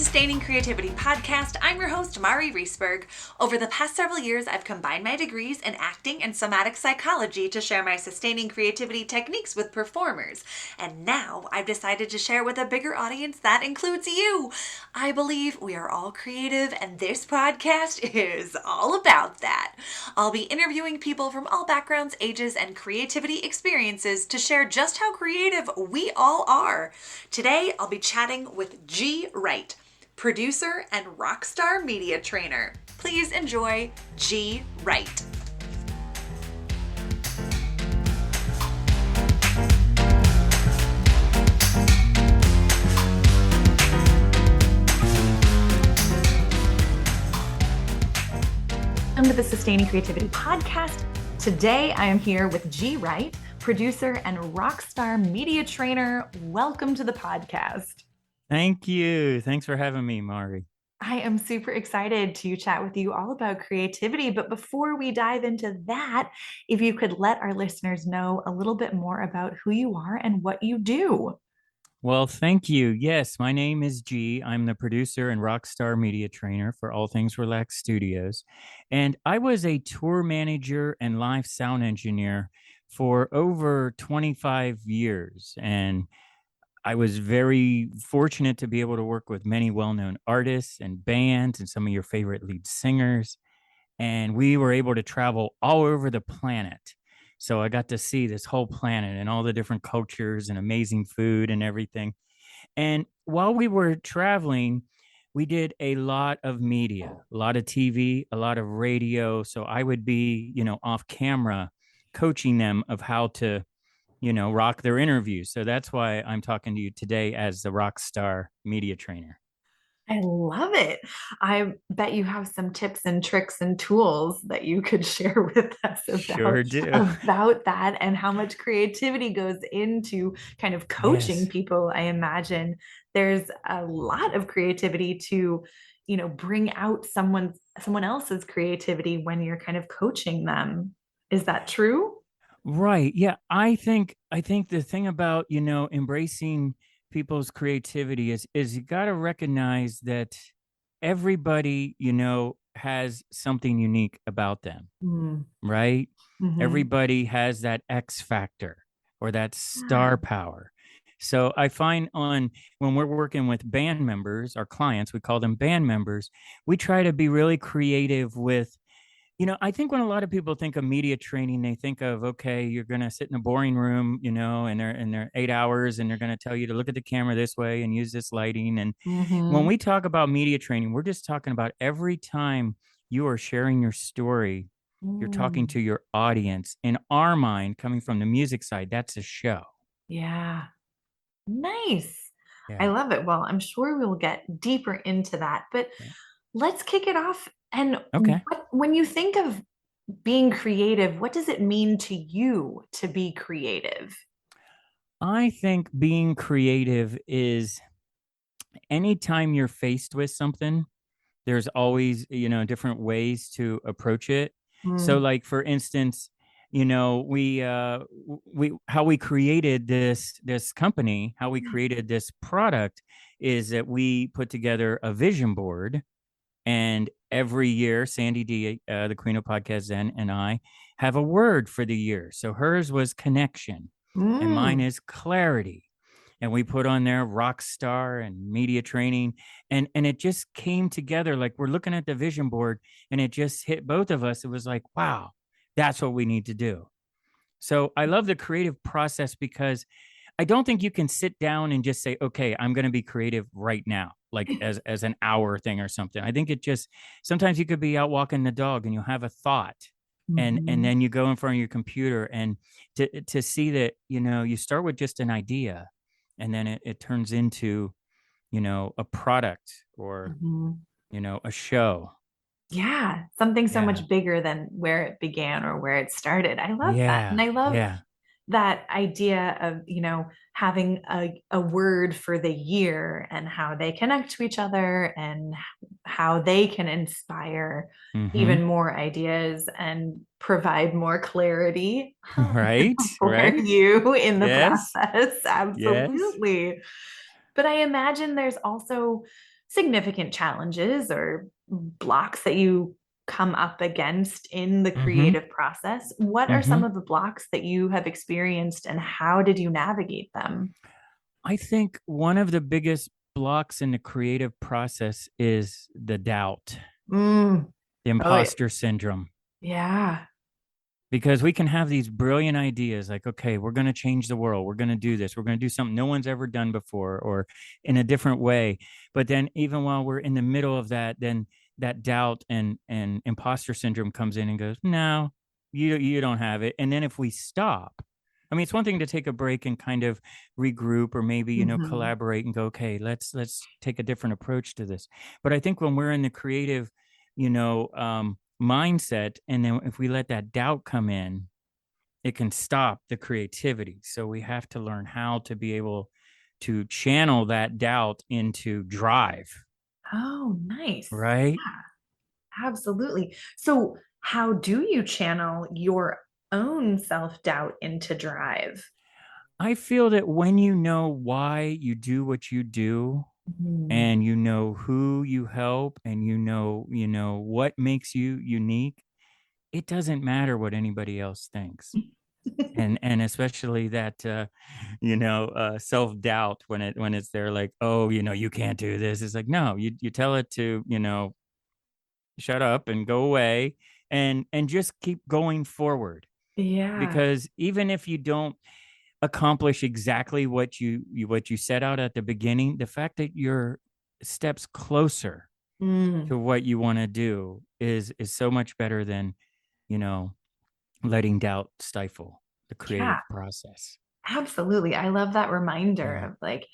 Sustaining Creativity podcast. I'm your host, Mari Riesberg. Over the past several years, I've combined my degrees in acting and somatic psychology to share my sustaining creativity techniques with performers. And now I've decided to share with a bigger audience that includes you. I believe we are all creative, and this podcast is all about that. I'll be interviewing people from all backgrounds, ages, and creativity experiences to share just how creative we all are. Today, I'll be chatting with Wright, producer and rock star media trainer. Please enjoy Wright. Welcome to the Sustaining Creativity podcast. Today, I am here with Wright, producer and rock star media trainer. Welcome to the podcast. Thank you. Thanks for having me, Mari. I am super excited to chat with you all about creativity. But before we dive into that, if you could let our listeners know a little bit more about who you are and what you do. Well, thank you. Yes, my name is G. I'm the producer and rock star media trainer for All Things Relax Studios. And I was a tour manager and live sound engineer for over 25 years. And I was very fortunate to be able to work with many well-known artists and bands and some of your favorite lead singers. And we were able to travel all over the planet. So I got to see this whole planet and all the different cultures and amazing food and everything. And while we were traveling, we did a lot of media, a lot of TV, a lot of radio. So I would be, off camera coaching them of how to rock their interviews. So that's why I'm talking to you today as the rock star media trainer. I love it. I bet you have some tips and tricks and tools that you could share with us about that and how much creativity goes into kind of coaching people. I imagine there's a lot of creativity to, bring out someone else's creativity when you're kind of coaching them. Is that true? Right. Yeah. I think the thing about, embracing people's creativity is you got to recognize that everybody, has something unique about them. Right. Mm-hmm. Everybody has that X factor or that star power. So I find when we're working with band members, our clients, we call them band members, we try to be really creative with, I think when a lot of people think of media training, they think of, okay, you're going to sit in a boring room, and they're 8 hours and they're going to tell you to look at the camera this way and use this lighting. And when we talk about media training, we're just talking about every time you are sharing your story, you're talking to your audience. In our mind, coming from the music side, that's a show. Yeah. Nice. Yeah. I love it. Well, I'm sure we'll get deeper into that, but let's kick it off. And when you think of being creative, what does it mean to you to be creative? I think being creative is anytime you're faced with something, there's always, different ways to approach it. So like, for instance, we how we created this company, how we created this product is that we put together a vision board. And every year, Sandi D, the queen of Podcast Zen, and I have a word for the year. So hers was connection, and mine is clarity. And we put on there rock star and media training. And it just came together. Like, we're looking at the vision board and it just hit both of us. It was like, wow, that's what we need to do. So I love the creative process because I don't think you can sit down and just say, okay, I'm going to be creative right now, like as an hour thing or something. I think sometimes you could be out walking the dog and you'll have a thought and then you go in front of your computer and to see that, you start with just an idea and then it turns into, a product or, a show. Yeah. Something so much bigger than where it began or where it started. I love that. And I love that idea of, having a word for the year and how they connect to each other and how they can inspire even more ideas and provide more clarity for you in the process. Absolutely. Yes. But I imagine there's also significant challenges or blocks that you come up against in the Mm-hmm. creative process. What are Mm-hmm. some of the blocks that you have experienced and how did you navigate them? I think one of the biggest blocks in the creative process is the doubt, Mm. the Oh, yeah. imposter syndrome. Yeah. Because we can have these brilliant ideas like, okay, we're going to change the world. We're going to do this. We're going to do something no one's ever done before or in a different way. But then even while we're in the middle of that, then that doubt and imposter syndrome comes in and goes, no, you don't have it. And then if we stop, I mean, it's one thing to take a break and kind of regroup or maybe, Mhm. collaborate and go, okay, let's take a different approach to this. But I think when we're in the creative, mindset, and then if we let that doubt come in, it can stop the creativity. So we have to learn how to be able to channel that doubt into drive, Oh, nice. right? Yeah, absolutely. So, how do you channel your own self-doubt into drive? I feel that when you know why you do what you do, Mhm. and you know who you help, and you know what makes you unique, it doesn't matter what anybody else thinks. And especially that self-doubt when it's there, like, oh, you can't do this. It's like, no, you tell it to shut up and go away, and just keep going forward. Yeah. Because even if you don't accomplish exactly what you set out at the beginning, the fact that you're steps closer Mm. to what you want to do is so much better than you know letting doubt stifle the Yeah, creative process. absolutely. I love that reminder Yeah. of like,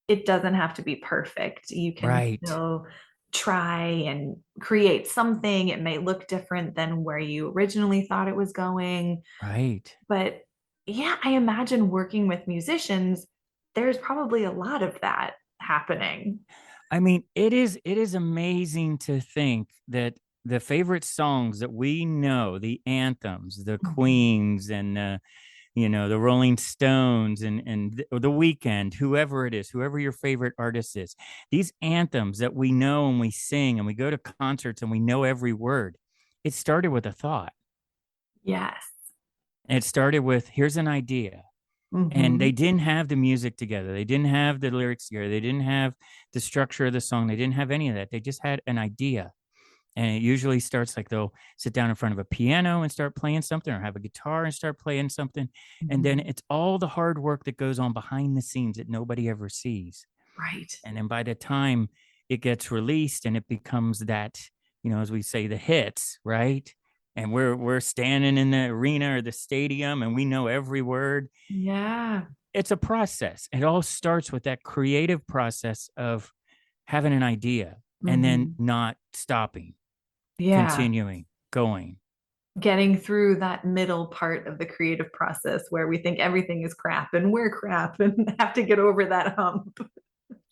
it doesn't have to be perfect. You can Right. still try and create something. It may look different than where you originally thought it was going. Right. But yeah, I imagine working with musicians, there's probably a lot of that happening. I mean, it is amazing to think that the favorite songs that we know, the anthems, the Mhm. Queens and the Rolling Stones and the Weekend, whoever it is, whoever your favorite artist is, these anthems that we know and we sing and we go to concerts and we know every word. It started with a thought. Yes. It started with, here's an idea. And they Hmm. didn't have the music together. They didn't have the lyrics together. They didn't have the structure of the song. They didn't have any of that. They just had an idea. And it usually starts like they'll sit down in front of a piano and start playing something, or have a guitar and start playing something. And then Hmm. it's all the hard work that goes on behind the scenes that nobody ever sees. Right. And then by the time it gets released and it becomes that, as we say, the hits, right? And we're standing in the arena or the stadium and we know every word. Yeah. It's a process. It all starts with that creative process of having an idea and then Hmm. not stopping, Yeah. continuing, going. Getting through that middle part of the creative process where we think everything is crap and we're crap and have to get over that hump.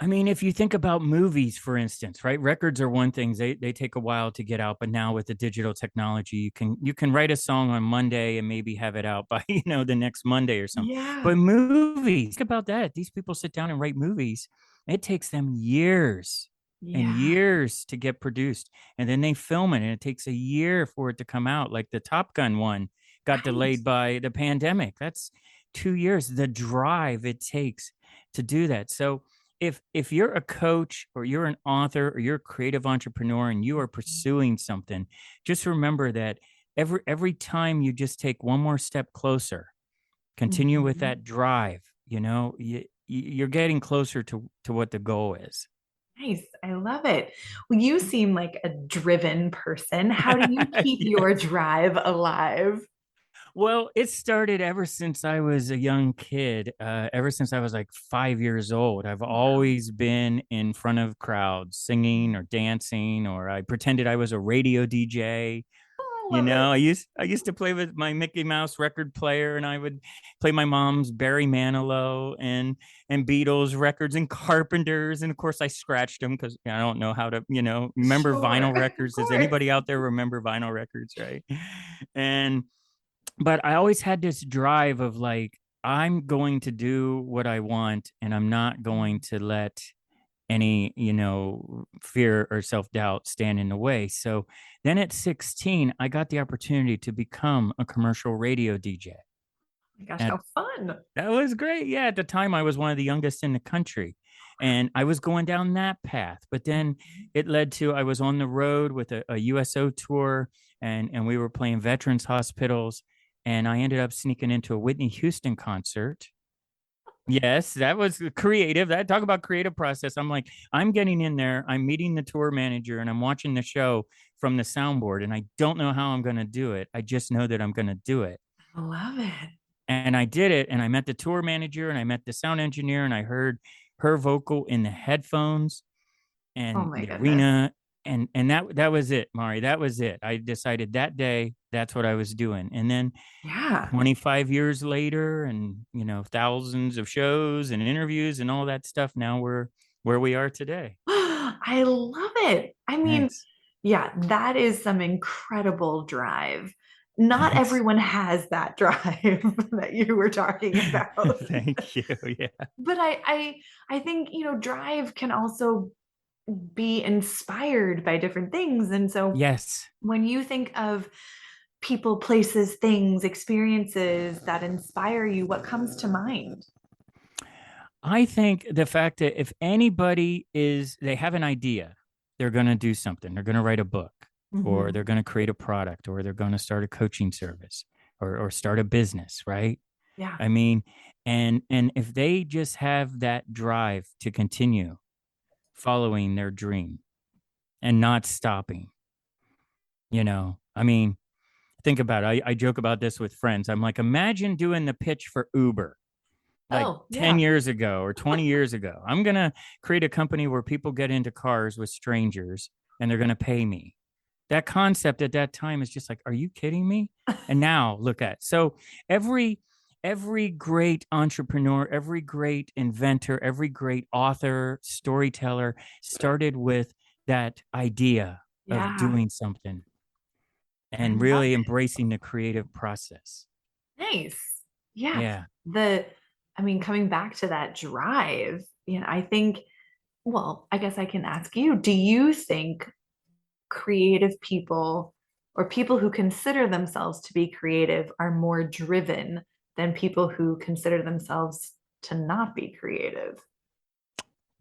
I mean, if you think about movies, for instance, right? Records are one thing. They take a while to get out, but now with the digital technology, you can write a song on Monday and maybe have it out by, the next Monday or something. Yeah. But movies, think about that. These people sit down and write movies. It takes them years and Yeah. years to get produced. And then they film it and it takes a year for it to come out. Like the Top Gun one got Right. delayed by the pandemic. That's 2 years. The drive it takes to do that. So if you're a coach or you're an author or you're a creative entrepreneur and you are pursuing something, just remember that every time you just take one more step closer, continue with Mhm. that drive, you're getting closer to what the goal is. Nice. I love it. Well, you seem like a driven person. How do you keep Yeah. your drive alive? Well, it started ever since I was a young kid. Ever since I was like 5 years old, I've Wow. always been in front of crowds, singing or dancing, or I pretended I was a radio DJ. Oh, I You love know, it. I used to play with my Mickey Mouse record player, and I would play my mom's Barry Manilow and Beatles records and Carpenters, and of course I scratched them because I don't know how to, remember Sure. vinyl Of records. Does course. anybody out there remember vinyl records, right? And but I always had this drive of like, I'm going to do what I want, and I'm not going to let any, fear or self-doubt stand in the way. So then at 16, I got the opportunity to become a commercial radio DJ. Oh my gosh, At how fun. That was great. Yeah, at the time I was one of the youngest in the country. And I was going down that path. But then it led to I was on the road with a USO tour, and we were playing veterans hospitals. And I ended up sneaking into a Whitney Houston concert. Yes, that was creative. That talk about creative process. I'm like, I'm getting in there. I'm meeting the tour manager and I'm watching the show from the soundboard. And I don't know how I'm going to do it. I just know that I'm going to do it. I love it. And I did it. And I met the tour manager and I met the sound engineer and I heard her vocal in the headphones Oh and my the goodness. arena. And that was it, Mari. That was it. I decided that day that's what I was doing. And then Yeah. 25 years later and, thousands of shows and interviews and all that stuff. Now we're where we are today. I love it. I mean, Thanks. yeah, that is some incredible drive. Not Thanks. everyone has that drive that you were talking about. Thank you. Yeah. But I think, drive can also be inspired by different things. And so Yes. when you think of people, places, things, experiences that inspire you, what comes to mind? I think the fact that if anybody they have an idea, they're going to do something. They're going to write a book or they're going to create a product or they're going to start a coaching service or start a business, right? Yeah. I mean, and if they just have that drive to continue following their dream and not stopping, I mean, think about it. I joke about this with friends. I'm like, imagine doing the pitch for Uber like 10 years ago or 20 years ago. I'm going to create a company where people get into cars with strangers and they're going to pay me. That concept at that time is just like, are you kidding me? And now look at, so every great entrepreneur, every great inventor, every great author, storyteller started with that idea of doing something and really embracing the creative process. Nice. Yeah. Yeah. Coming back to that drive, I think, well, I guess I can ask you, do you think creative people or people who consider themselves to be creative are more driven than people who consider themselves to not be creative?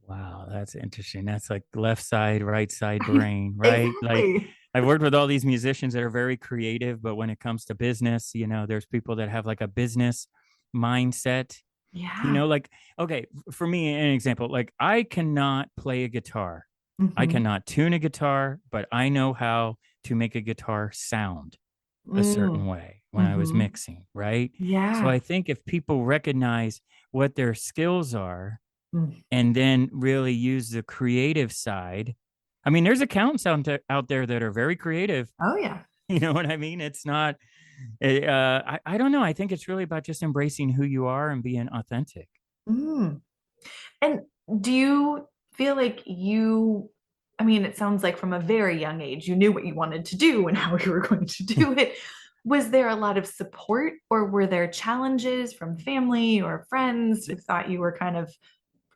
Wow, that's interesting. That's like left side, right side brain, right? Exactly. Like I've worked with all these musicians that are very creative, but when it comes to business, there's people that have like a business mindset. Yeah. Like, okay, for me, an example, like I cannot play a guitar. I cannot tune a guitar, but I know how to make a guitar sound a certain way when I was mixing, right? Yeah. So I think if people recognize what their skills are and then really use the creative side, I mean, there's accountants out there that are very creative. Oh, yeah. You know what I mean? It's not, I don't know. I think it's really about just embracing who you are and being authentic. And do you feel like it sounds like from a very young age, you knew what you wanted to do and how you were going to do it. Was there a lot of support or were there challenges from family or friends who thought you were kind of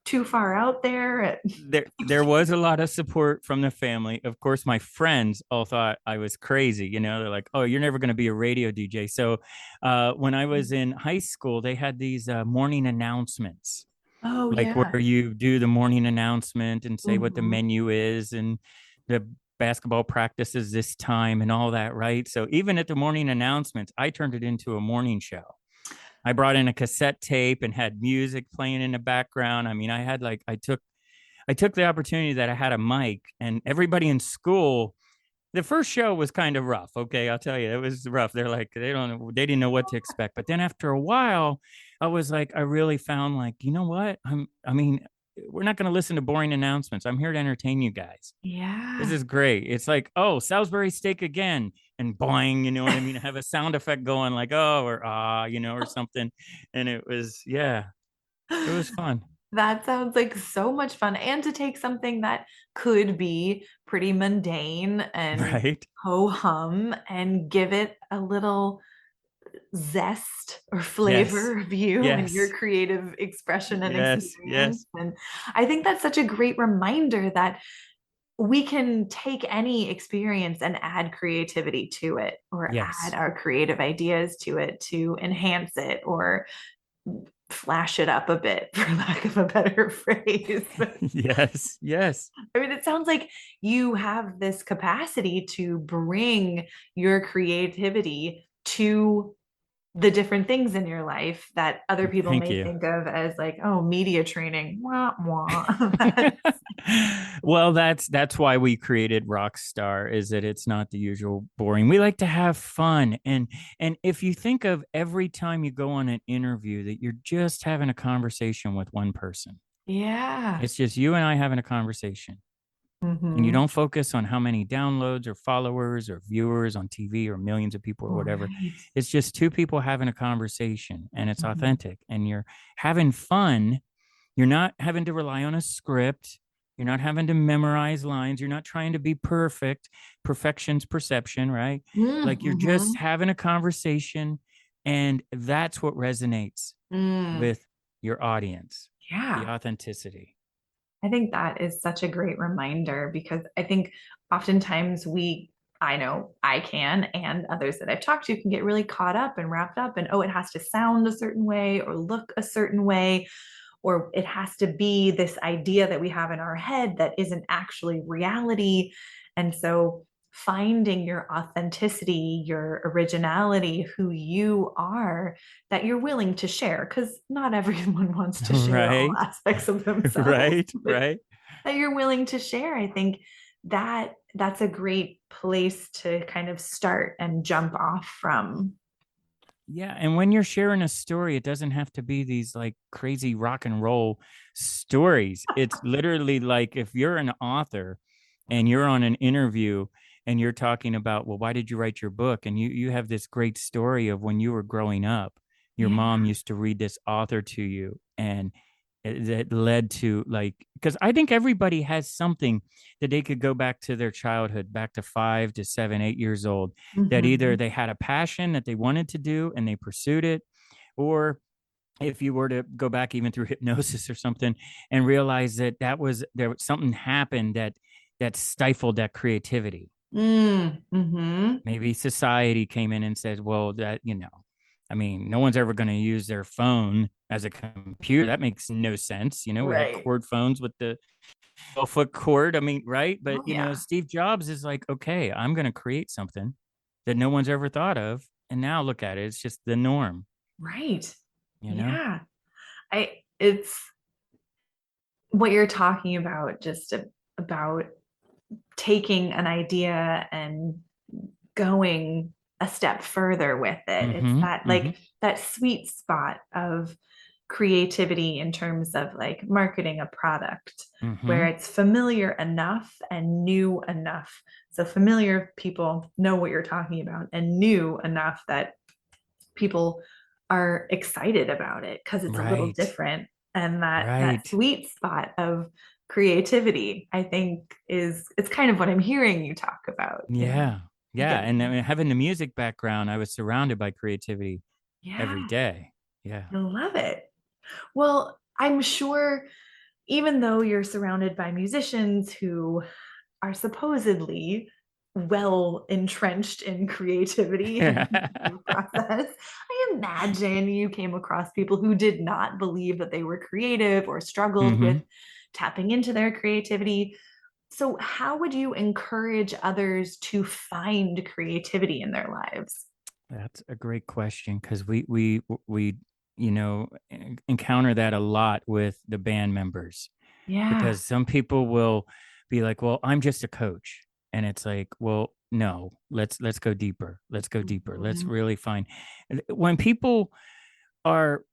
too far out there? There was a lot of support from the family. Of course, my friends all thought I was crazy. They're like, "Oh, you're never going to be a radio DJ." So when I was in high school, they had these morning announcements. Oh, like yeah. where you do the morning announcement and say what the menu is and the basketball practices this time and all that, right? So even at the morning announcements, I turned it into a morning show. I brought in a cassette tape and had music playing in the background. I mean, I took the opportunity that I had a mic and everybody in school. The first show was kind of rough. Okay. I'll tell you, it was rough. They're like, they didn't know what to expect. But then after a while, I was like, I really found like, you know what? We're not going to listen to boring announcements. I'm here to entertain you guys. Yeah. This is great. It's like, oh, Salisbury steak again. And boing, you know what I mean? Have a sound effect going like, oh, or or something. And it was fun. That sounds like so much fun. And to take something that could be pretty mundane and Right. ho hum and give it a little zest or flavor Yes. of you and your Yes. creative expression and Yes. experience. Yes. And I think that's such a great reminder that we can take any experience and add creativity to it, or add Yes. our creative ideas to it to enhance it or flash it up a bit, for lack of a better phrase. Yes. Yes. I mean, it sounds like you have this capacity to bring your creativity to the different things in your life that other people Thank may you. think of as like, oh, media training. Wah, wah. Well, that's why we created Rockstar, is that it's not the usual boring. We like to have fun. And if you think of every time you go on an interview that you're just having a conversation with one person. Yeah. It's just you and I having a conversation. And you Mm-hmm. don't focus on how many downloads or followers or viewers on TV or millions of people or whatever. Right. It's just two people having a conversation, and it's Mhm. authentic, and you're having fun. You're not having to rely on a script. You're not having to memorize lines. You're not trying to be perfect. Perfection's perception, right? Like you're just Mm-hmm. having a conversation, and that's what resonates Mm. with your audience, the Yeah. authenticity. I think that is such a great reminder because I think oftentimes I know I can, and others that I've talked to can get really caught up and wrapped up in, oh, it has to sound a certain way or look a certain way, or it has to be this idea that we have in our head that isn't actually reality. And so finding your authenticity, your originality, who you are, that you're willing to share, because not everyone wants to share all Right. aspects of themselves, Right. but Right. that you're willing to share. I think that's a great place to kind of start and jump off from. Yeah. And when you're sharing a story, it doesn't have to be these like crazy rock and roll stories. It's literally like if you're an author and you're on an interview and you're talking about, well, why did you write your book? And you have this great story of when you were growing up, your Yeah. mom used to read this author to you, and that led to, like, because I think everybody has something that they could go back to their childhood, back to 5 to 7, 8 years old, that either Mm-hmm. they had a passion that they wanted to do and they pursued it, or if you were to go back even through hypnosis or something and realize that there was something happened that stifled that creativity. Mm-hmm. Maybe society came in and said, well, that, I mean, no one's ever going to use their phone as a computer. That makes no sense. We had Right. cord phones with the 12-foot cord. I mean, right. But, Oh, yeah. Steve Jobs is like, okay, I'm going to create something that no one's ever thought of. And now look at it. It's just the norm, Right. you know? Yeah. It's what you're talking about, just about taking an idea and going a step further with it. It's Mm-hmm. that Mm-hmm. like that sweet spot of creativity in terms of like marketing a product Mm-hmm. where it's familiar enough and new enough. So familiar people know what you're talking about, and new enough that people are excited about it because it's a little Right. different. And that Right. sweet spot of creativity, I think, is it's kind of what I'm hearing you talk about, Yeah. Yeah. And I getting, mean, having the music background, I was surrounded by creativity every yeah, day. Yeah. I love it. Well, I'm sure even though you're surrounded by musicians who are supposedly well entrenched in creativity and creative process, I imagine you came across people who did not believe that they were creative or struggled with Mm-hmm. tapping into their creativity. So, how would you encourage others to find creativity in their lives? That's a great question, because we encounter that a lot with the band members, Yeah. because some people will be like, well, I'm just a coach, and it's like, well, no, let's go deeper. Let's go deeper. Let's Mhm. really find, when people are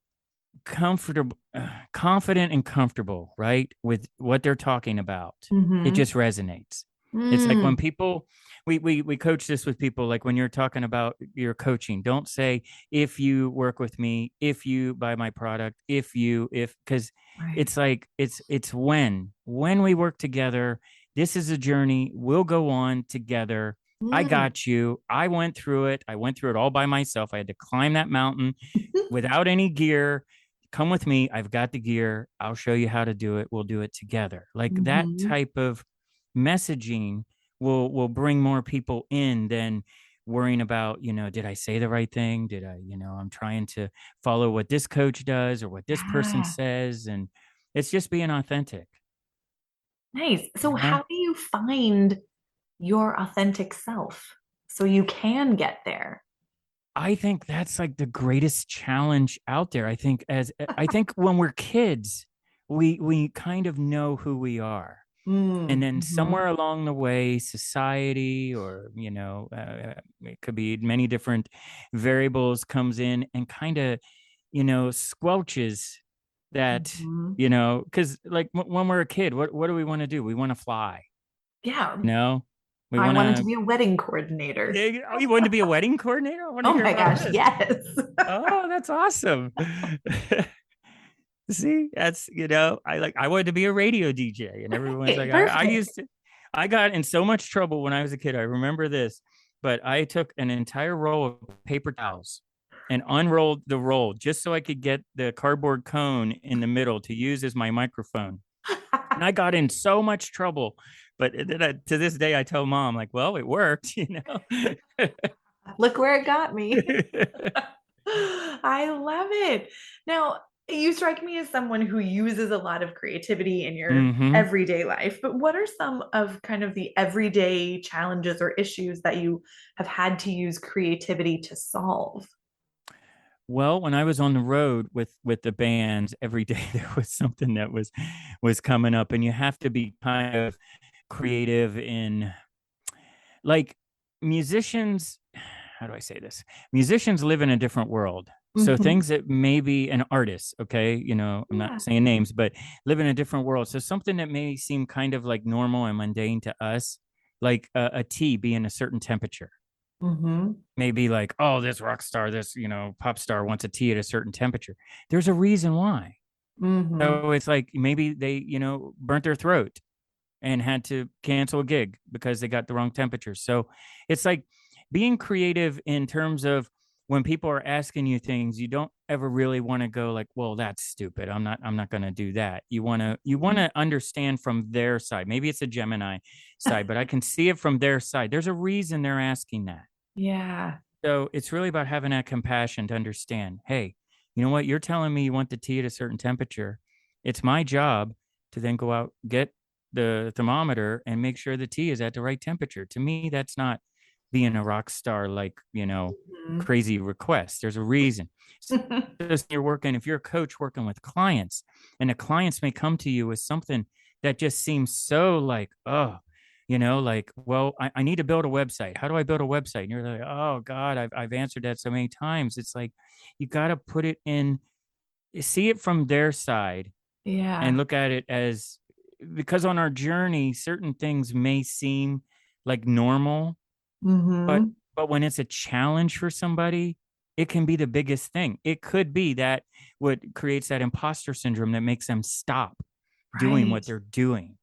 confident and comfortable, right, with what they're talking about, it Mhm. just resonates. It's like when Mm. people, we coach this with people, like when you're talking about your coaching, don't say, if you work with me, if you buy my product, if because Right. it's like it's when we work together, this is a journey, we'll go on together, I got you. I went through it. I went through it all by myself. I had to climb that mountain without any gear. Come with me. I've got the gear. I'll show you how to do it. We'll do it together. Like that type of messaging will bring more people in than worrying about, did I say the right thing? Did I, I'm trying to follow what this coach does or what this person says. And it's just being authentic. Nice. So how do you find your authentic self so you can get there? I think that's like the greatest challenge out there. I think when we're kids, we kind of know who we are. And then somewhere along the way, society or, it could be many different variables comes in and kind of, squelches that, because like when we're a kid, what do we want to do? We want to fly. Yeah. We I wanted to be a wedding coordinator. Oh, you wanted to be a wedding coordinator? Oh my gosh, yes. Oh, that's awesome. See, that's, I wanted to be a radio DJ, and everyone's like, I got in so much trouble when I was a kid. I remember this, but I took an entire roll of paper towels and unrolled the roll just so I could get the cardboard cone in the middle to use as my microphone. And I got in so much trouble, but to this day, I tell mom, like, well, it worked, Look where it got me. I love it. Now, you strike me as someone who uses a lot of creativity in your everyday life, but what are some of kind of the everyday challenges or issues that you have had to use creativity to solve? Well, when I was on the road with the bands, every day there was something that was coming up, and you have to be kind of creative in, like, musicians. How do I say this? Musicians live in a different world. So things that maybe an artist, okay, I'm not saying names, but live in a different world. So something that may seem kind of like normal and mundane to us, like a tea being a certain temperature. Maybe like, oh, this rock star, this, pop star wants a tea at a certain temperature. There's a reason why. So it's like maybe they, burnt their throat and had to cancel a gig because they got the wrong temperature. So it's like being creative in terms of when people are asking you things, you don't ever really want to go like, well, that's stupid. I'm not going to do that. You want to understand from their side. Maybe it's a Gemini side, but I can see it from their side. There's a reason they're asking that. Yeah. So it's really about having that compassion to understand, hey, you know what? You're telling me you want the tea at a certain temperature. It's my job to then go out, get the thermometer and make sure the tea is at the right temperature. To me, that's not being a rock star, like, crazy request. There's a reason. So if you're a coach working with clients, and the clients may come to you with something that just seems so like, oh, like, well, I need to build a website. How do I build a website? And you're like, oh God, I've answered that so many times. It's like, you got to put it in, see it from their side, and look at it as, because on our journey, certain things may seem like normal, but when it's a challenge for somebody, it can be the biggest thing. It could be that what creates that imposter syndrome that makes them stop doing what they're doing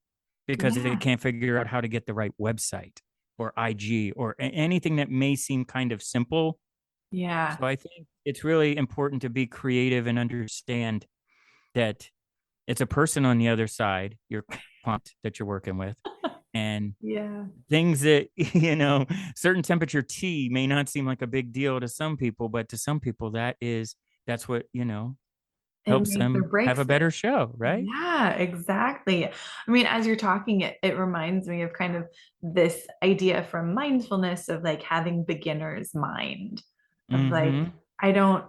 because they can't figure out how to get the right website or IG or anything that may seem kind of simple. Yeah. So I think it's really important to be creative and understand that it's a person on the other side, your client that you're working with. And things that, certain temperature tea may not seem like a big deal to some people, but to some people that's what, helps them have a better show, right? Yeah, exactly. I mean, as you're talking, it reminds me of kind of this idea from mindfulness of like having beginner's mind of like, I don't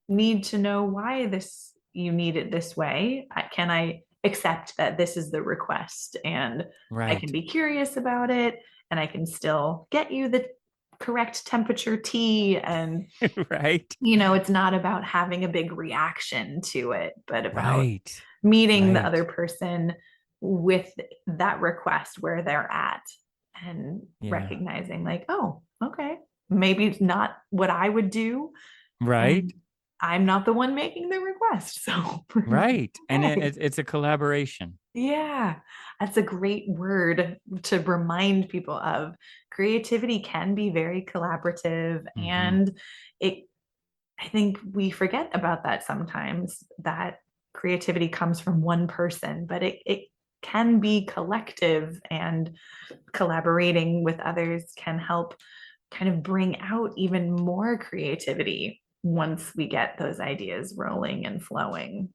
need to know why you need it this way. Can I accept that this is the request, and I can be curious about it, and I can still get you the correct temperature tea, and it's not about having a big reaction to it, but about meeting the other person with that request where they're at, and recognizing like, oh, okay, maybe it's not what I would do, I'm not the one making the request. So, Right. And right. it's a collaboration. Yeah, that's a great word to remind people of. Creativity can be very collaborative, Hmm. and it, I think we forget about that sometimes, that creativity comes from one person, but it can be collective, and collaborating with others can help kind of bring out even more creativity once we get those ideas rolling and flowing.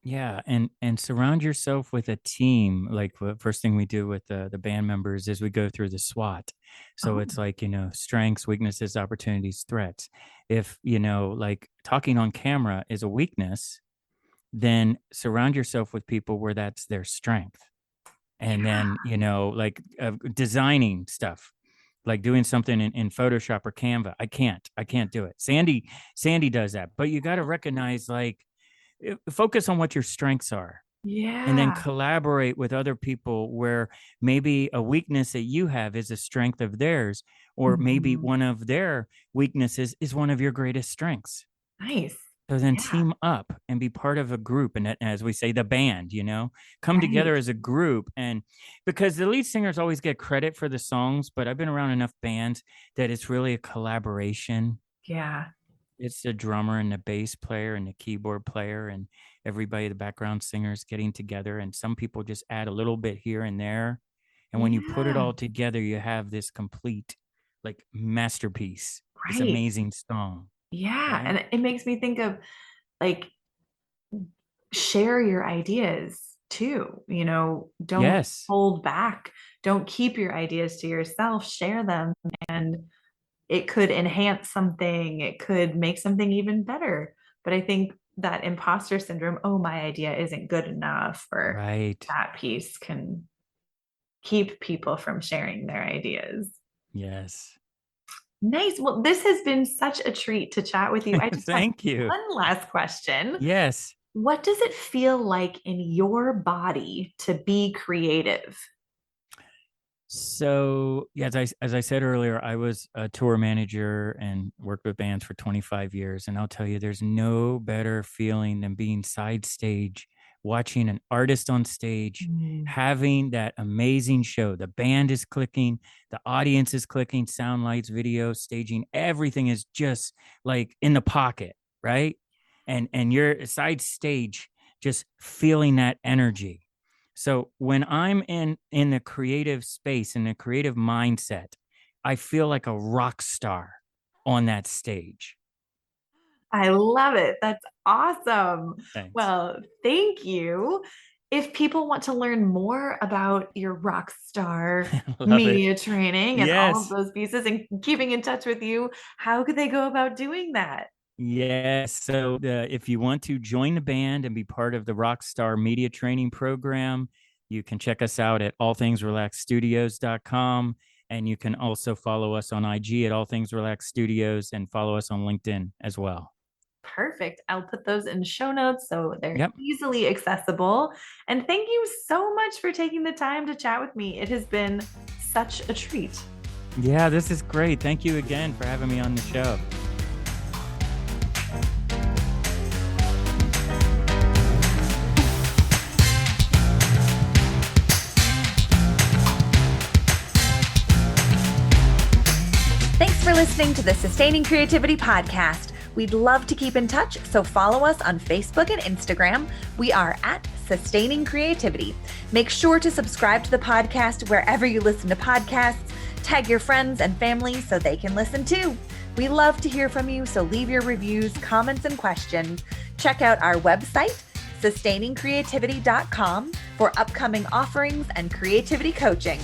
Yeah, and surround yourself with a team. Like the first thing we do with the band members is we go through the SWOT. So Oh, it's like, strengths, weaknesses, opportunities, threats. If, like talking on camera is a weakness, then surround yourself with people where that's their strength. And yeah. then, like designing stuff, like doing something in Photoshop or Canva. I can't do it. Sandy does that, but you got to recognize, like, focus on what your strengths are, and then Yeah. collaborate with other people where maybe a weakness that you have is a strength of theirs, or maybe Mhm. one of their weaknesses is one of your greatest strengths. Nice. So then Yeah. team up and be part of a group. And as we say, the band, come together Right. as a group. And because the lead singers always get credit for the songs, but I've been around enough bands that it's really a collaboration. Yeah. It's the drummer and the bass player and the keyboard player and everybody, the background singers getting together. And some people just add a little bit here and there. And when you put it Yeah. all together, you have this complete, like, masterpiece, this Right. amazing song, Yeah. right? And it makes me think of, like, share your ideas too. Don't Yes. hold back. Don't keep your ideas to yourself. Share them, and it could enhance something. It could make something even better. But I think that imposter syndrome, oh, my idea isn't good enough, or Right. that piece can keep people from sharing their ideas. Yes. Nice. Well, this has been such a treat to chat with you. I just have Thank you. one last question. Yes. What does it feel like in your body to be creative? So, yeah, as I said earlier, I was a tour manager and worked with bands for 25 years. And I'll tell you, there's no better feeling than being side stage, watching an artist on stage, Mm, having that amazing show. The band is clicking, the audience is clicking, sound, lights, video, staging, everything is just like in the pocket, right? And you're side stage, just feeling that energy. So when I'm in the creative space, in the creative mindset, I feel like a rock star on that stage. I love it. That's awesome. Thanks. Well, thank you. If people want to learn more about your rock star Love it. media training and all of Yes. those pieces and keeping in touch with you, how could they go about doing that? Yes. So if you want to join the band and be part of the Rockstar Media Training Program, you can check us out at allthingsrelaxstudios.com. And you can also follow us on IG at All Things Relax Studios and follow us on LinkedIn as well. Perfect. I'll put those in show notes so they're Yep. easily accessible. And thank you so much for taking the time to chat with me. It has been such a treat. Yeah, this is great. Thank you again for having me on the show. Thanks for listening to the Sustaining Creativity Podcast. We'd love to keep in touch, so follow us on Facebook and Instagram. We are at Sustaining Creativity. Make sure to subscribe to the podcast wherever you listen to podcasts. Tag your friends and family so they can listen too. We love to hear from you, so leave your reviews, comments, and questions. Check out our website, sustainingcreativity.com, for upcoming offerings and creativity coaching.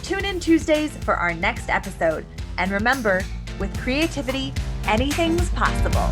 Tune in Tuesdays for our next episode. And remember, with creativity, anything's possible.